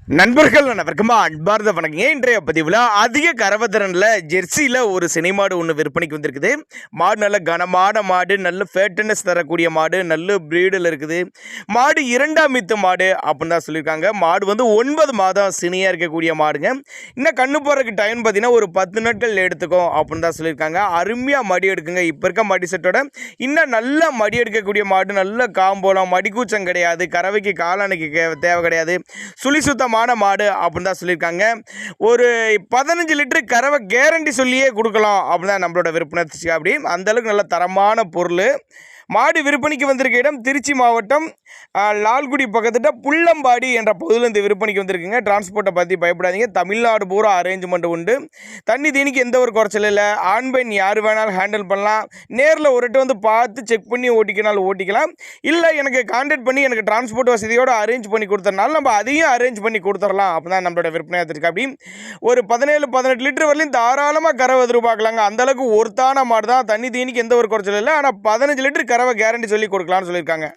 நண்பர்கள் அனைவருக்குமா அன்பார்ந்த வணக்கங்க. இன்றைய பதிவில் அதிக கறவைத்திறனில் ஜெர்சியில் ஒரு சினை மாடு ஒன்று விற்பனைக்கு வந்திருக்குது. மாடு நல்ல கனமான மாடு, நல்ல ஃபேட்டனஸ் தரக்கூடிய மாடு, நல்ல ப்ரீடில் இருக்குது. மாடு இரண்டாம் மீத்து மாடு அப்படின்னு தான் சொல்லியிருக்காங்க. மாடு வந்து 9 மாதம் சினியாக இருக்கக்கூடிய மாடுங்க. இன்னும் கண்ணு போகிறதுக்கு டைம் பார்த்தீங்கன்னா ஒரு 10 நாட்கள் எடுத்துக்கும் அப்படின்னு தான் சொல்லியிருக்காங்க. அருமையாக மடி எடுக்குங்க. இப்போ இருக்க மடி செட்டோட இன்னும் நல்லா மடி எடுக்கக்கூடிய மாடு, நல்ல காம்போலம், மடிக்கூச்சம் கிடையாது, கறவைக்கு காலணைக்கு தேவை கிடையாது, சுழி சுத்தமான மாடு அப்படின்னு தான் சொல்லியிருக்காங்க. ஒரு 15 லிட்டர் கறவை கேரண்டி சொல்லியே கொடுக்கலாம் அப்படின்னு தான் நம்மளோட விற்பனை. அப்படி அந்த அளவுக்கு நல்ல தரமான பொருள். மாடு விற்பனைக்கு வந்திருக்க இடம் திருச்சி மாவட்டம் லால்குடி பக்கத்துட்ட புள்ளம்பாடி என்ற பகுதியில் இந்த விற்பனைக்கு வந்திருக்குங்க. டிரான்ஸ்போர்ட்டை பற்றி பயப்படாதீங்க. தமிழ்நாடு பூரா அரேஞ்ச்மெண்ட் உண்டு. தண்ணி தீனிக்கு எந்த ஒரு குறைச்சல் இல்லை. ஆண் பெண் யார் வேணாலும் ஹேண்டில் பண்ணலாம். நேரில் ஒருட்டு வந்து பார்த்து செக் பண்ணி ஓட்டிக்கினாலும் ஓட்டிக்கலாம். இல்லை எனக்கு கான்டாக்ட் பண்ணி எனக்கு டிரான்ஸ்போர்ட் வசதியோடு அரேஞ்ச் பண்ணி கொடுத்தறனால நம்ம அதையும் அரேஞ்ச் பண்ணி கொடுத்துடலாம். அப்போ தான் நம்மளோட விற்பனையாக இருக்குது. அப்படி ஒரு 17-18 லிட்டர் வரலையும் தாராளமாக கறவை எதிர்பார்க்கலாங்க. அந்தளவுக்கு ஒருத்தான மாடு தான். தண்ணி தீனிக்கு எந்த ஒரு குறைச்சல் இல்லை. ஆனால் 15 லிட்டர் கறவை கேரண்டி சொல்லி கொடுக்கலான்னு சொல்லியிருக்காங்க.